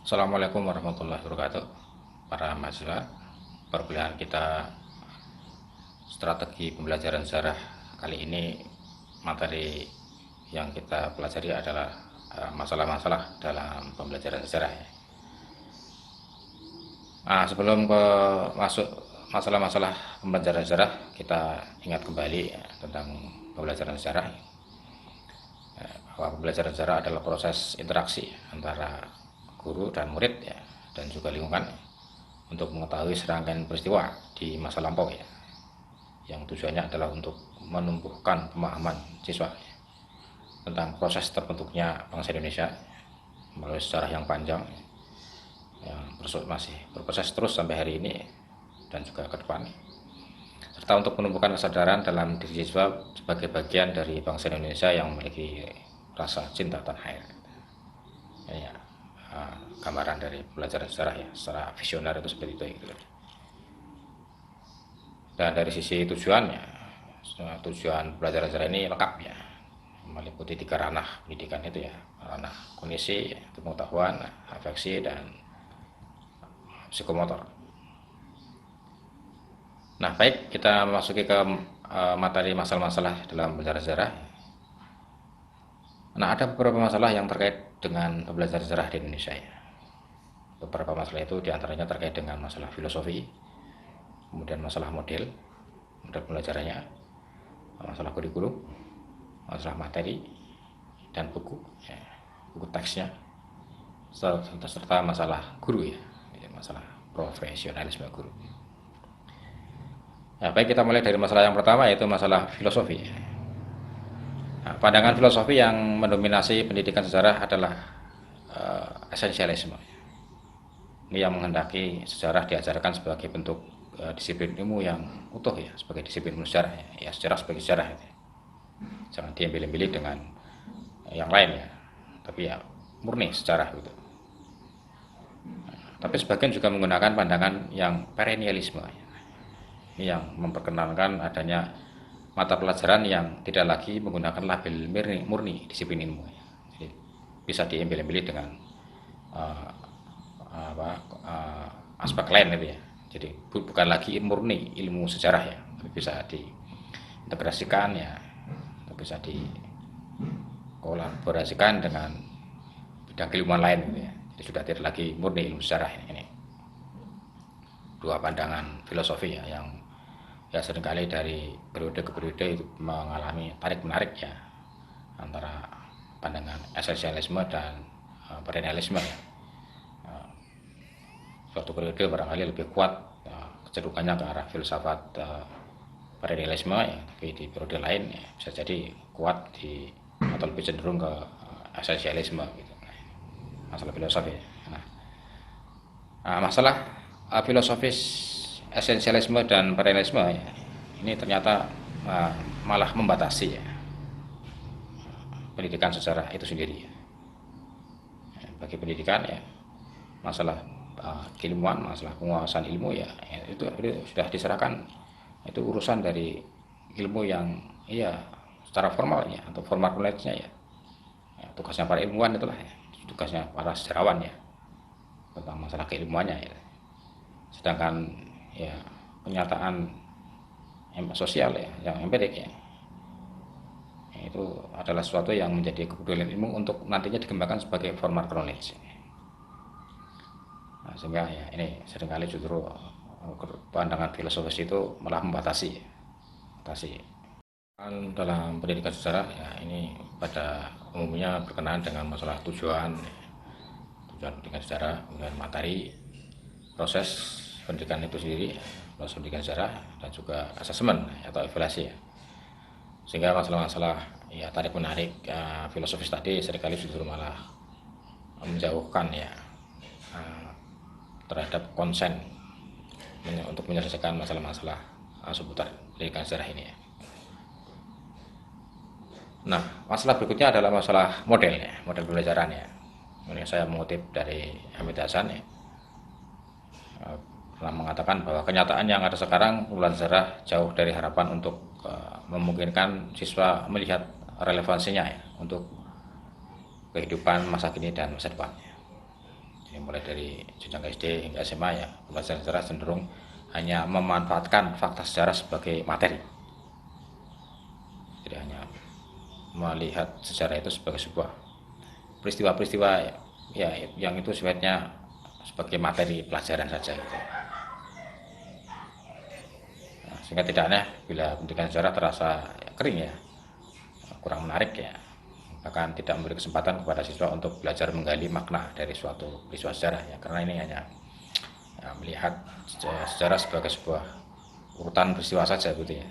Assalamualaikum warahmatullahi wabarakatuh. Para mahasiswa, perkuliahan kita strategi pembelajaran sejarah kali ini, materi yang kita pelajari adalah masalah-masalah dalam pembelajaran sejarah. Nah, sebelum masuk masalah-masalah pembelajaran sejarah, kita ingat kembali tentang pembelajaran sejarah. Bahwa pembelajaran sejarah adalah proses interaksi antara guru dan murid dan juga lingkungan untuk mengetahui serangkaian peristiwa di masa lampau yang tujuannya adalah untuk menumbuhkan pemahaman siswa tentang proses terbentuknya bangsa Indonesia melalui sejarah yang panjang yang masih berproses terus sampai hari ini dan juga ke depan, serta untuk menumbuhkan kesadaran dalam diri siswa sebagai bagian dari bangsa Indonesia yang memiliki rasa cinta tanah air. Ini gambaran dari pembelajaran sejarah secara visioner itu seperti itu. Dan dari sisi tujuan pembelajaran sejarah ini lengkap meliputi 3 ranah pendidikan itu ranah kognisi, pengetahuan, afeksi, dan psikomotor. Nah, baik, kita masuki ke materi masalah-masalah dalam pembelajaran sejarah. Nah, ada beberapa masalah yang terkait dengan pembelajaran sejarah di Indonesia Beberapa masalah itu diantaranya terkait dengan masalah filosofi, kemudian masalah model pembelajarannya, masalah kurikulum, masalah materi dan buku teksnya, serta masalah guru masalah profesionalisme guru. Nah, baik, kita mulai dari masalah yang pertama, yaitu masalah filosofi. Nah, pandangan filosofi yang mendominasi pendidikan sejarah adalah esensialisme. Ini yang menghendaki sejarah diajarkan sebagai bentuk disiplin ilmu yang utuh sebagai disiplin sejarah sejarah sebagai sejarah jangan diambil-ambil dengan yang lain tapi murni sejarah gitu. Tapi sebagian juga menggunakan pandangan yang perennialisme. Ini yang memperkenalkan adanya mata pelajaran yang tidak lagi menggunakan label murni disiplin ilmu. Jadi bisa diambil-ambil dengan aspek lain itu Jadi bukan lagi murni ilmu sejarah tapi bisa diintegrasikan atau bisa dikolaborasikan dengan bidang keilmuan lain Jadi sudah tidak lagi murni ilmu sejarah ini. Dua pandangan filosofi yang seringkali dari periode ke periode itu mengalami tarik-menarik antara pandangan esensialisme dan perennialisme suatu periode barangkali lebih kuat kecenderungannya ke arah filsafat perennialisme tapi di periode lain bisa jadi kuat atau lebih cenderung ke esensialisme gitu. Masalah filosofi. Masalah filosofis esensialisme dan perennialisme ini ternyata malah membatasi pendidikan sejarah itu sendiri. Bagi pendidikan masalah keilmuan, masalah penguasaan ilmu itu sudah diserahkan, itu urusan dari ilmu yang secara formal atau formal knowledge-nya tugasnya para ilmuwan itulah tugasnya para sejarawan tentang masalah keilmuannya sedangkan kenyataan sosial yang empirik itu adalah sesuatu yang menjadi kepedulian ilmu untuk nantinya dikembangkan sebagai formal knowledge. Sehingga ini seringkali justru pandangan filosofis itu malah membatasi dalam pendidikan sejarah ini pada umumnya berkenaan dengan masalah tujuan pendidikan sejarah, kemudian materi, proses pendidikan itu sendiri, proses pendidikan sejarah, dan juga asesmen atau evaluasi sehingga masalah-masalah tarik menarik filosofis tadi seringkali justru malah menjauhkan terhadap konsen untuk menyelesaikan masalah-masalah seputar pendidikan sejarah ini Nah, masalah berikutnya adalah masalah model pembelajaran Ini saya mengutip dari Hamid Hasan telah mengatakan bahwa kenyataan yang ada sekarang pembelajaran sejarah jauh dari harapan untuk memungkinkan siswa melihat relevansinya untuk kehidupan masa kini dan masa depan. Jadi mulai dari jenjang SD hingga SMA ya, pembelajaran sejarah cenderung hanya memanfaatkan fakta sejarah sebagai materi. Jadi hanya melihat sejarah itu sebagai sebuah peristiwa-peristiwa ya yang itu sifatnya sebagai materi pelajaran saja gitu. Nah, sehingga tidak aneh bila pendidikan sejarah terasa kering ya, kurang menarik ya, bahkan tidak memberi kesempatan kepada siswa untuk belajar menggali makna dari suatu peristiwa sejarah ya, karena ini hanya ya, melihat sejarah sebagai sebuah urutan peristiwa saja gitu ya.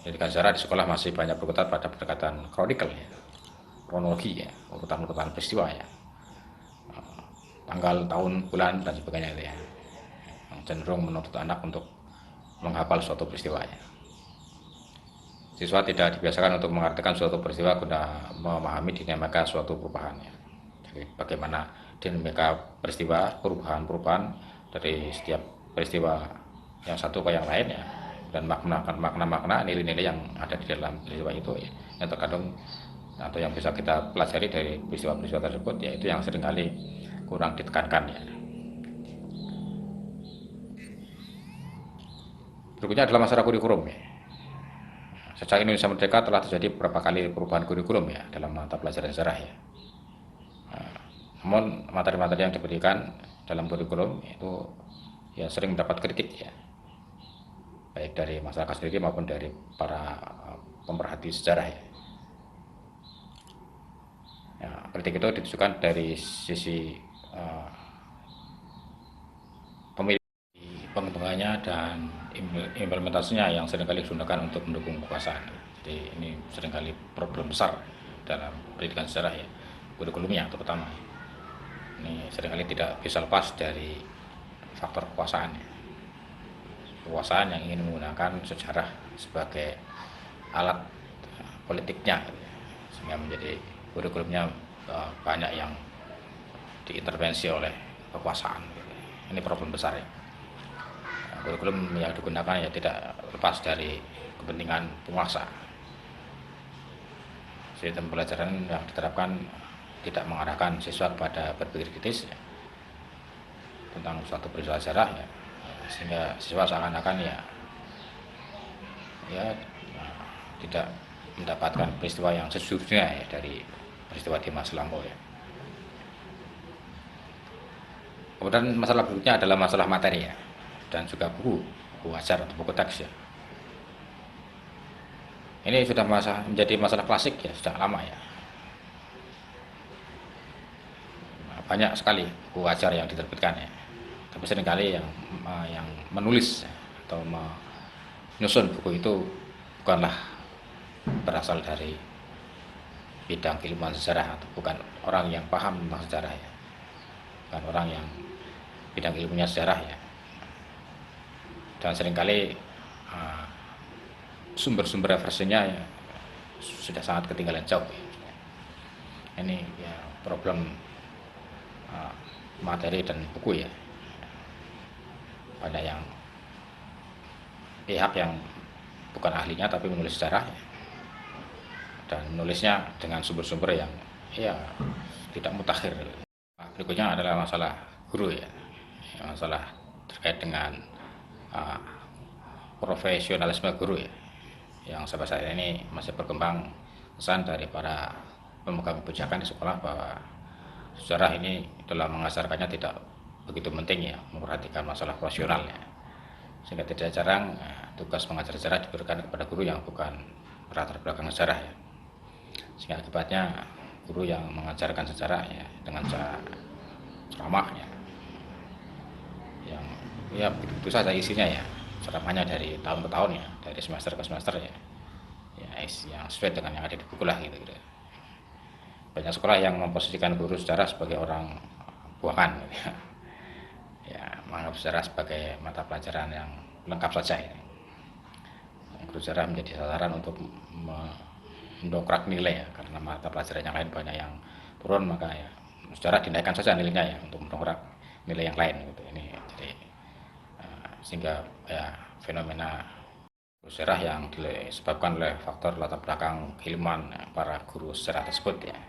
Pendidikan sejarah di sekolah masih banyak berkutat pada pendekatan kronikal ya, kronologi ya, urutan-urutan peristiwa ya, tanggal, tahun, bulan dan sebagainya itu ya, yang cenderung menuntut anak untuk menghafal suatu peristiwa ya. Siswa tidak dibiasakan untuk mengartikan suatu peristiwa guna memahami dinamika suatu perubahan ya. Jadi bagaimana dinamika peristiwa, perubahan-perubahan dari setiap peristiwa yang satu ke yang lain ya, dan makna-makna, nilai-nilai yang ada di dalam peristiwa itu ya, yang terkandung atau yang bisa kita pelajari dari peristiwa-peristiwa tersebut ya, itu yang seringkali kurang ditekankan ya. Berikutnya adalah masalah kurikulum ya. Sejak Indonesia merdeka telah terjadi beberapa kali perubahan kurikulum ya dalam mata pelajaran sejarah ya. Namun materi-materi yang diberikan dalam kurikulum itu ya sering mendapat kritik ya, baik dari masyarakat sendiri maupun dari para pemerhati sejarah ya. Ya, kritik itu ditujukan dari sisi pemilih, pengembangannya dan implementasinya yang seringkali digunakan untuk mendukung kekuasaan. Jadi ini seringkali problem besar dalam pendidikan sejarah ya, kurikulumnya terutama. Ini seringkali tidak bisa lepas dari faktor kekuasaan ya. Kekuasaan yang ingin menggunakan sejarah sebagai alat politiknya, sehingga menjadi kurikulumnya banyak yang diintervensi oleh kekuasaan. Ini problem besar ya. Kurikulum yang digunakan ya tidak lepas dari kepentingan penguasa. Sistem pelajaran yang diterapkan tidak mengarahkan siswa kepada berpikir kritis ya, tentang suatu peristiwa sejarah ya, sehingga siswa seakan-akan ya tidak mendapatkan peristiwa yang sesungguhnya ya dari peristiwa di masa lampau ya. Kemudian masalah berikutnya adalah masalah materi ya, dan juga buku ajar atau buku teks ya. Ini sudah menjadi masalah klasik ya, sudah lama ya. Banyak sekali buku ajar yang diterbitkan ya, tapi seringkali yang menulis ya, atau menyusun buku itu bukanlah berasal dari bidang keilmuan sejarah, atau bukan orang yang paham tentang sejarah ya, bukan orang yang bidang ilmunya sejarah ya, dan seringkali sumber-sumber referensinya ya, sudah sangat ketinggalan jauh ya. Ini ya problem materi dan buku ya. Banyak yang pihak yang bukan ahlinya tapi menulis sejarah ya, dan menulisnya dengan sumber-sumber yang ya tidak mutakhir. Berikutnya adalah masalah guru ya, masalah terkait dengan profesionalisme guru ya, yang sampai saat ini masih berkembang pesan dari para pemegang kebijakan di sekolah bahwa sejarah ini dalam mengajarkannya tidak begitu penting ya, memperhatikan masalah profesional ya, sehingga tidak jarang tugas mengajar sejarah diberikan kepada guru yang bukan latar belakang sejarah ya, sehingga akibatnya guru yang mengajarkan sejarah ya dengan cara ceramah yang ya begitu saja isinya ya, ceramahnya dari tahun ke tahun ya, dari semester ke semester ya, yang sesuai dengan yang ada di buku lah gitu. Banyak sekolah yang memposisikan guru sejarah sebagai orang buangan gitu ya, menganggap sejarah sebagai mata pelajaran yang lengkap saja ini. Guru sejarah menjadi sasaran untuk mendongkrak nilai ya, karena mata pelajaran yang lain banyak yang turun, maka ya sejarah dinaikkan saja nilainya ya untuk mendongkrak nilai yang lain gitu. Ini jadi sehingga ya fenomena sejarah yang disebabkan oleh faktor latar belakang keilmuan para guru sejarah tersebut ya.